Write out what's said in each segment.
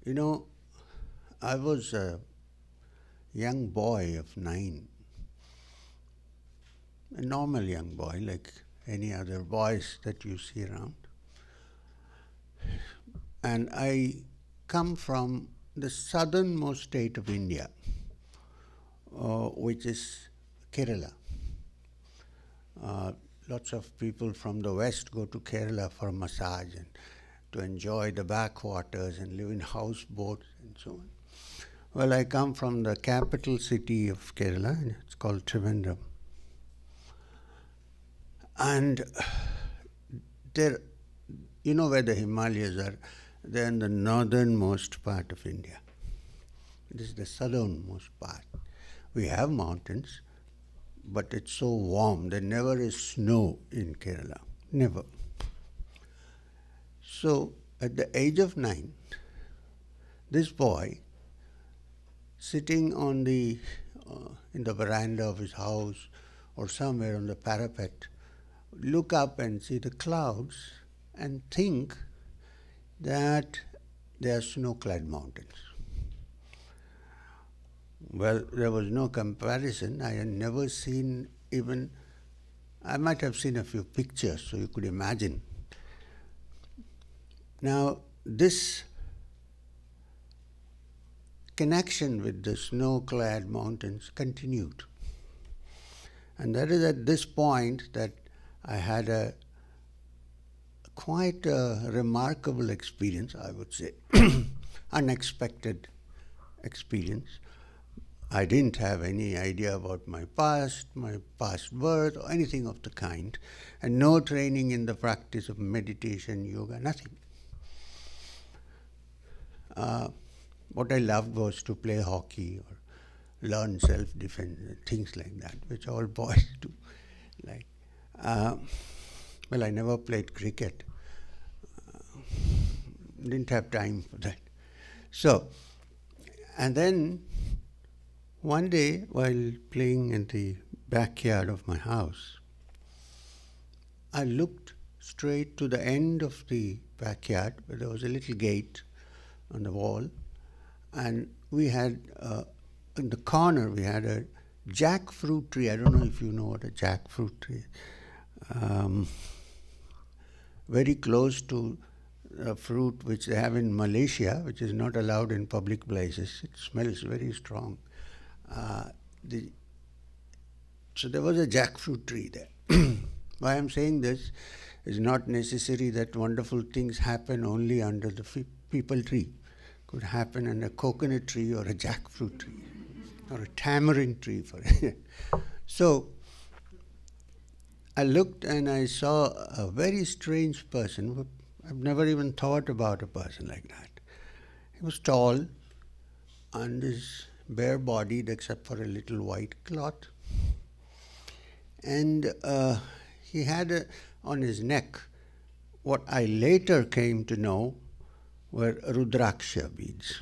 You know, I was a young boy of 9, a normal young boy like any other boys that you see around. And I come from the southernmost state of India, which is Kerala. Uh, Lots of people from the west go to Kerala for a massage and to enjoy the backwaters and live in houseboats and so on. Well, I come from the capital city of Kerala, and it's called Trivandrum. And there, you know where the Himalayas are? They're in the northernmost part of India. This is the southernmost part. We have mountains, but it's so warm. There never is snow in Kerala. Never. So, at the age of 9, this boy, sitting on in the veranda of his house or somewhere on the parapet, look up and see the clouds and think that they are snow-clad mountains. Well, there was no comparison. I had never seen even, I might have seen a few pictures, so you could imagine. Now, this connection with the snow-clad mountains continued. And that is at this point that I had a quite a remarkable experience, I would say, unexpected experience. I didn't have any idea about my past birth, or anything of the kind, and no training in the practice of meditation, yoga, nothing. What I loved was to play hockey or learn self-defense, things like that, which all boys do. Like, well, I never played cricket. Didn't have time for that. So, and then one day, while playing in the backyard of my house, I looked straight to the end of the backyard where there was a little gate on the wall, and we had, in the corner, we had a jackfruit tree. I don't know if you know what a jackfruit tree is. Very close to a fruit which they have in Malaysia, which is not allowed in public places. It smells very strong. So there was a jackfruit tree there. Why I'm saying this is not necessary that wonderful things happen only under the peepal tree. Could happen under a coconut tree or a jackfruit tree or a tamarind tree. So I looked and I saw a very strange person. I've never even thought about a person like that. He was tall and is bare-bodied except for a little white cloth. And he had on his neck what I later came to know were Rudraksha beads.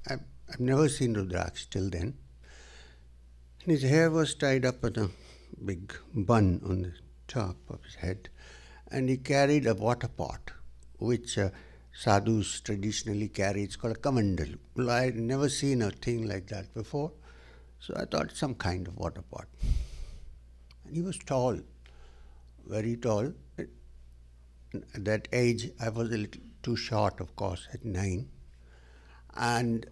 I've never seen Rudraksha till then. And his hair was tied up in a big bun on the top of his head. And he carried a water pot, which sadhus traditionally carry. It's called a kamandal. Well, I had never seen a thing like that before. So I thought some kind of water pot. And he was tall, very tall. At that age, I was a little too short, of course, at 9. And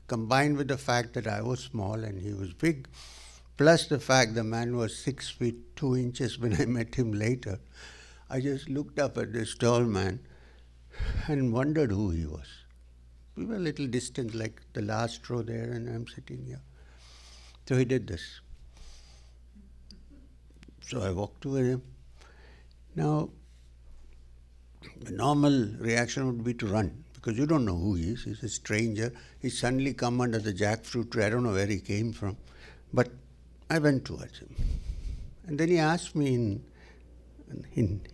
combined with the fact that I was small and he was big, plus the fact the man was 6 feet 2 inches when I met him later, I just looked up at this tall man and wondered who he was. We were a little distant, like the last row there, and I'm sitting here. So he did this. So I walked toward him. Now, the normal reaction would be to run, because you don't know who he is. He's a stranger. He's suddenly come under the jackfruit tree. I don't know where he came from. But I went towards him. And then he asked me in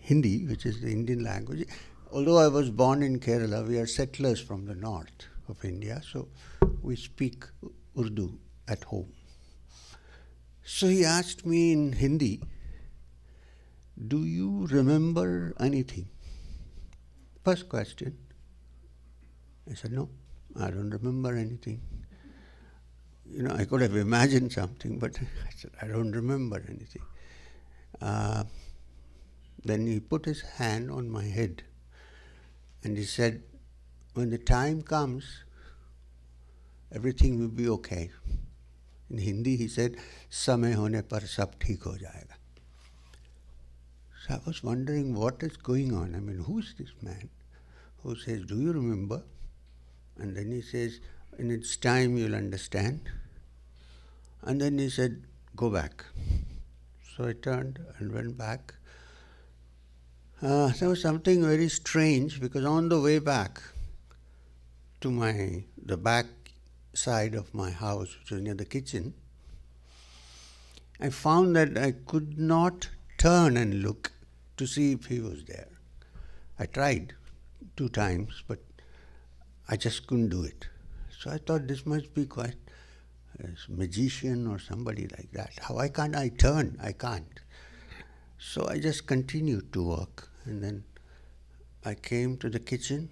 Hindi, which is the Indian language. Although I was born in Kerala, we are settlers from the north of India, so we speak Urdu at home. So he asked me in Hindi, "Do you remember anything?" First question. I said, no, I don't remember anything. You know, I could have imagined something, but I said, I don't remember anything. Then he put his hand on my head and he said, when the time comes, everything will be okay. In Hindi he said, समय होने पर सब ठीक हो जाएगा. So I was wondering what is going on. I mean, who is this man who says, do you remember? And then he says, in its time you'll understand. And then he said, go back. So I turned and went back. There was something very strange because on the way back to the back side of my house, which was near the kitchen, I found that I could not turn and look to see if he was there. I tried 2 times, but I just couldn't do it. So I thought this must be quite a magician or somebody like that. Why can't I turn? I can't. So I just continued to work, and then I came to the kitchen.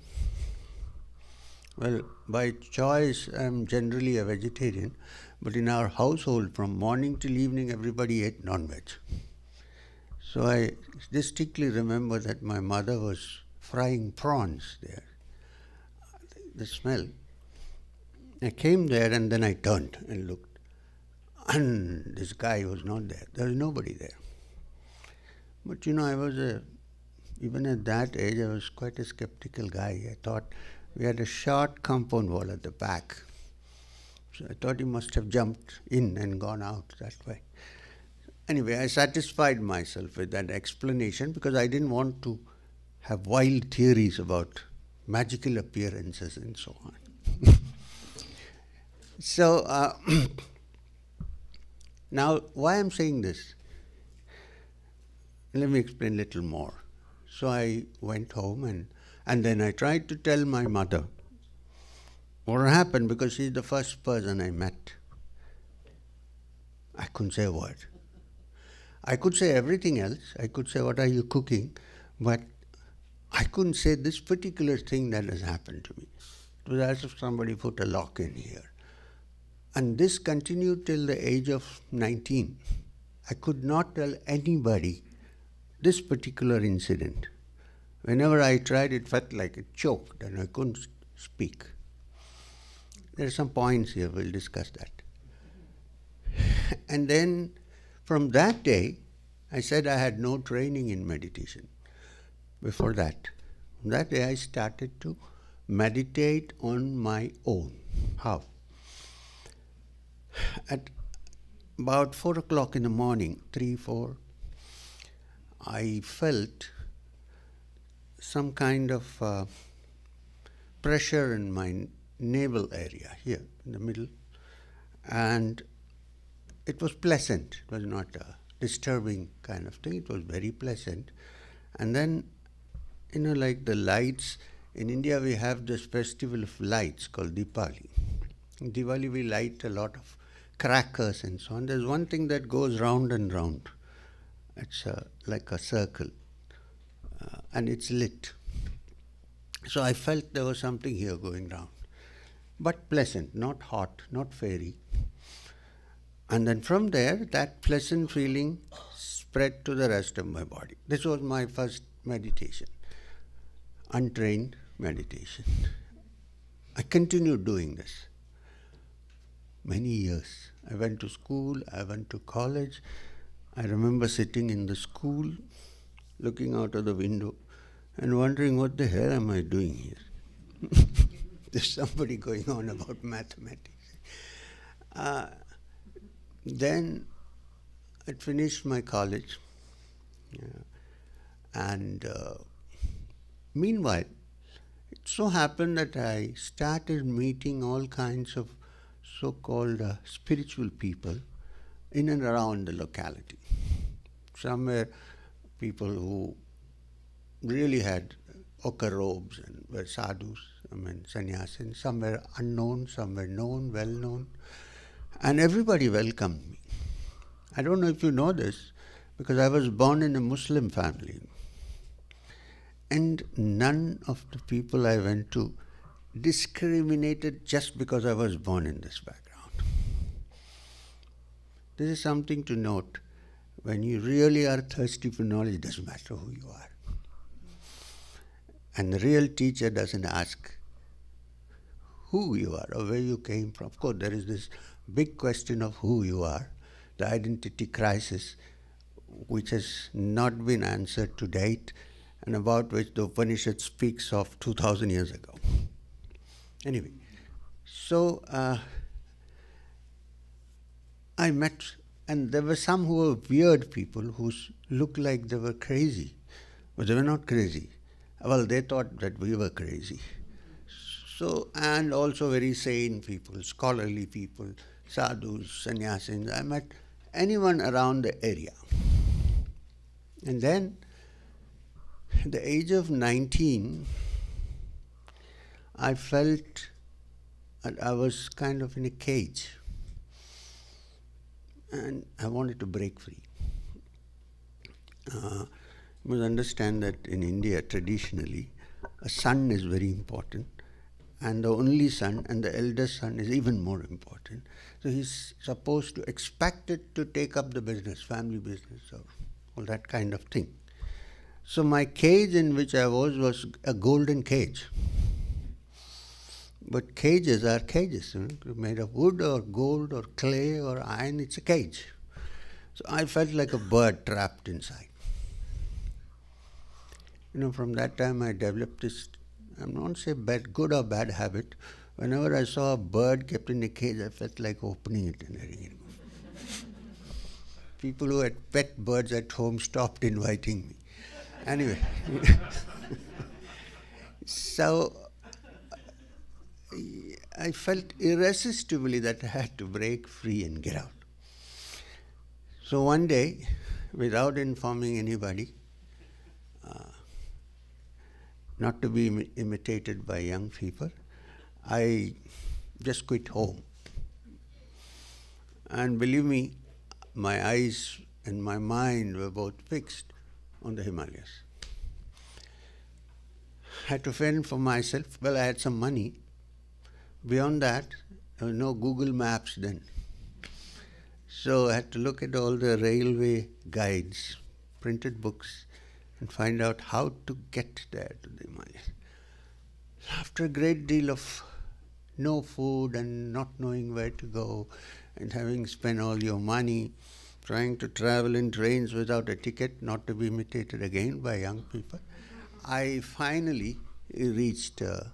Well, by choice, I'm generally a vegetarian, but in our household, from morning till evening, everybody ate non-veg. So I distinctly remember that my mother was frying prawns there. The smell. I came there and then I turned and looked. And this guy was not there. There was nobody there. But you know, even at that age, I was quite a skeptical guy. I thought we had a short compound wall at the back. So I thought he must have jumped in and gone out that way. Anyway, I satisfied myself with that explanation because I didn't want to have wild theories about magical appearances and so on. So, now why I'm saying this? Let me explain a little more. So I went home and then I tried to tell my mother what happened because she's the first person I met. I couldn't say a word. I could say everything else. I could say, what are you cooking? But I couldn't say this particular thing that has happened to me. It was as if somebody put a lock in here. And this continued till the age of 19. I could not tell anybody this particular incident. Whenever I tried, it felt like it choked and I couldn't speak. There are some points here, we'll discuss that. And then from that day, I said I had no training in meditation. Before that, from that day I started to meditate on my own. How? At about 4 o'clock in the morning, 3, 4, I felt some kind of pressure in my navel area here in the middle, and it was pleasant. It was not a disturbing kind of thing. It was very pleasant. And then, you know, like the lights, in India we have this festival of lights called Diwali. In Diwali we light a lot of crackers and so on. There's one thing that goes round and round. It's like a circle, and it's lit. So I felt there was something here going round, but pleasant, not hot, not fairy. And then from there, that pleasant feeling spread to the rest of my body. This was my first meditation, untrained meditation. I continued doing this many years. I went to school, I went to college. I remember sitting in the school, looking out of the window and wondering, what the hell am I doing here? There's somebody going on about mathematics. Then I finished my college, and meanwhile, it so happened that I started meeting all kinds of so-called spiritual people in and around the locality. Some were people who really had ochre robes and were sadhus, sannyasin. Some were unknown, some were known, well known. And everybody welcomed me. I don't know if you know this, because I was born in a Muslim family. And none of the people I went to discriminated just because I was born in this background. This is something to note. When you really are thirsty for knowledge, it doesn't matter who you are. And the real teacher doesn't ask who you are or where you came from. Of course, there is this big question of who you are, the identity crisis, which has not been answered to date, and about which the Upanishad speaks of 2,000 years ago. Anyway, so I met, and there were some who were weird people who looked like they were crazy, but they were not crazy. Well, they thought that we were crazy. So, and also very sane people, scholarly people, sadhus, sannyasins. I met anyone around the area. And then, at the age of 19, I felt that I was kind of in a cage. And I wanted to break free. You must understand that in India, traditionally, a son is very important, and the only son and the eldest son is even more important. So he's supposed to, expected to take up the business, family business, or all that kind of thing. So my cage in which I was a golden cage. But cages are cages, made of wood or gold or clay or iron, it's a cage. So I felt like a bird trapped inside. From that time I developed this, I'm not saying good or bad habit. Whenever I saw a bird kept in a cage, I felt like opening it and letting it go. People who had pet birds at home stopped inviting me. Anyway, so I felt irresistibly that I had to break free and get out. So one day, without informing anybody, not to be imitated by young people, I just quit home. And believe me, my eyes and my mind were both fixed on the Himalayas. I had to fend for myself. Well, I had some money. Beyond that, there were no Google Maps then. So I had to look at all the railway guides, printed books, and find out how to get there to the Himalayas. After a great deal of no food and not knowing where to go, and having spent all your money trying to travel in trains without a ticket, not to be imitated again by young people, I finally reached the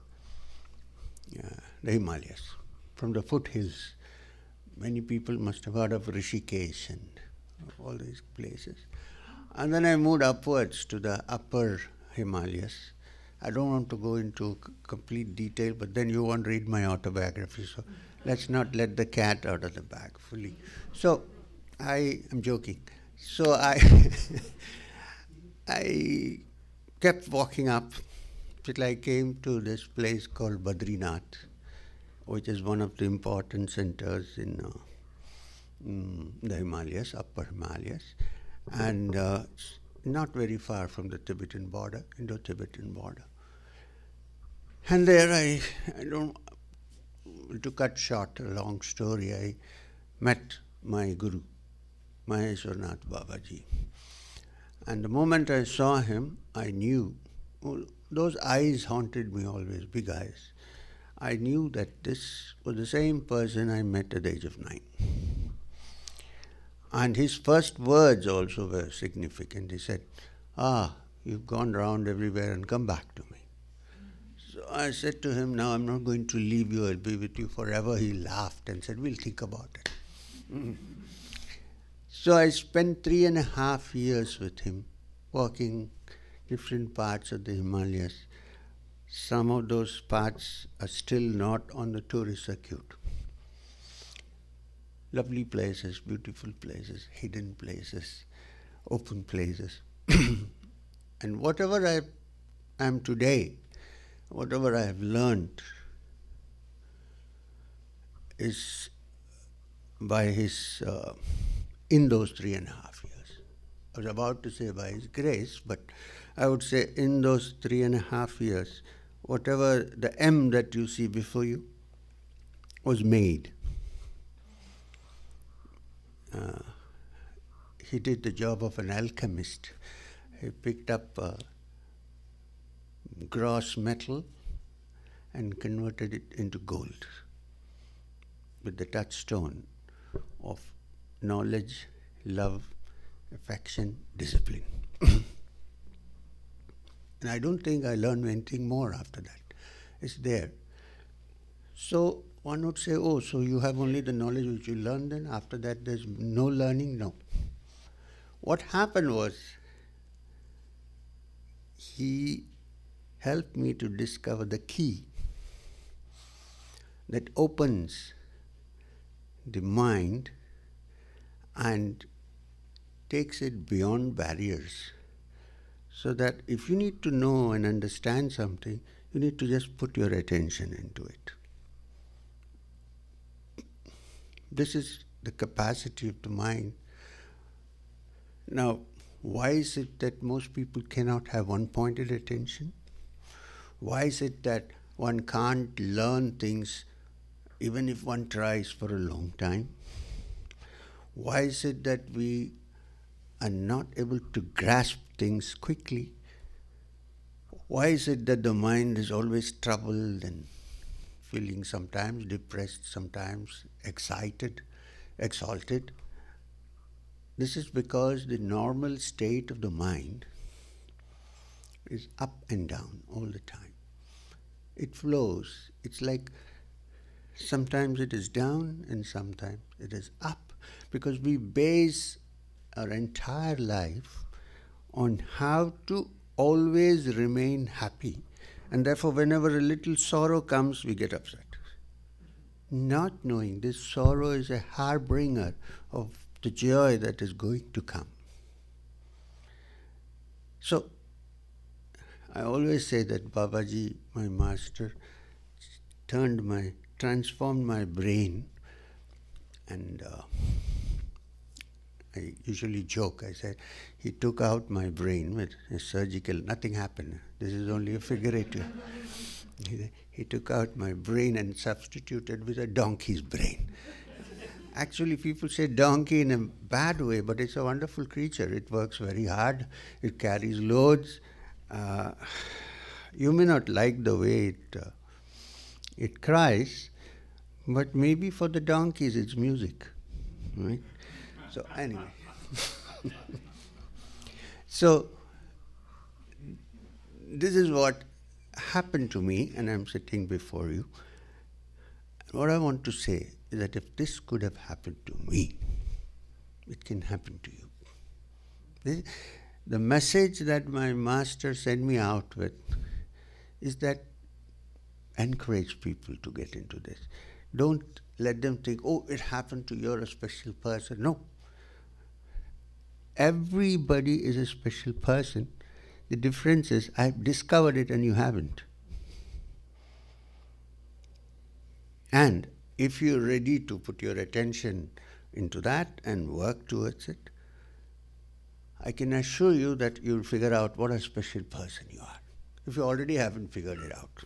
Himalayas from the foothills. Many people must have heard of Rishikesh and all these places. And then I moved upwards to the upper Himalayas. I don't want to go into complete detail, but then you won't read my autobiography, so let's not let the cat out of the bag fully. So I am joking. So I kept walking up till I came to this place called Badrinath, which is one of the important centers in the Himalayas, upper Himalayas, and not very far from the Tibetan border, Indo-Tibetan border. And there to cut short a long story, I met my Guru, Maheshwarnath Babaji. And the moment I saw him, I knew, those eyes haunted me always, big eyes. I knew that this was the same person I met at the age of 9. And his first words also were significant. He said, you've gone round everywhere and come back to me. So I said to him, now I'm not going to leave you, I'll be with you forever. He laughed and said, we'll think about it. So I spent 3.5 years with him, walking different parts of the Himalayas. Some of those parts are still not on the tourist circuit. Lovely places, beautiful places, hidden places, open places. And whatever I am today, whatever I have learned, is by his, in those 3.5 years. I was about to say by his grace, but I would say in those 3.5 years, whatever the M that you see before you was made. He did the job of an alchemist. He picked up gross metal and converted it into gold with the touchstone of knowledge, love, affection, discipline. And I don't think I learned anything more after that. It's there. So one would say, oh, so you have only the knowledge which you learned, then after that there's no learning? No. What happened was, he helped me to discover the key that opens the mind and takes it beyond barriers. So that if you need to know and understand something, you need to just put your attention into it. This is the capacity of the mind. Now, why is it that most people cannot have one-pointed attention? Why is it that one can't learn things even if one tries for a long time? Why is it that we are not able to grasp things quickly? Why is it that the mind is always troubled and feeling sometimes depressed, sometimes excited, exalted? This is because the normal state of the mind is up and down all the time. It flows. It's like sometimes it is down and sometimes it is up, because we base our entire life on how to always remain happy. And therefore, whenever a little sorrow comes, we get upset. Not knowing this sorrow is a harbinger of the joy that is going to come. So, I always say that Babaji, my master, transformed my brain, and I usually joke, I say, he took out my brain with a surgical, nothing happened. This is only a figurative. He took out my brain and substituted with a donkey's brain. Actually, people say donkey in a bad way, but it's a wonderful creature. It works very hard. It carries loads. You may not like the way it cries, but maybe for the donkeys it's music, right? So anyway, so this is what happened to me, and I'm sitting before you. What I want to say is that if this could have happened to me, it can happen to you. The message that my master sent me out with is that encourage people to get into this. Don't let them think, oh, it happened to you, you're a special person. No. Everybody is a special person. The difference is I've discovered it and you haven't. And if you're ready to put your attention into that and work towards it, I can assure you that you'll figure out what a special person you are, if you already haven't figured it out.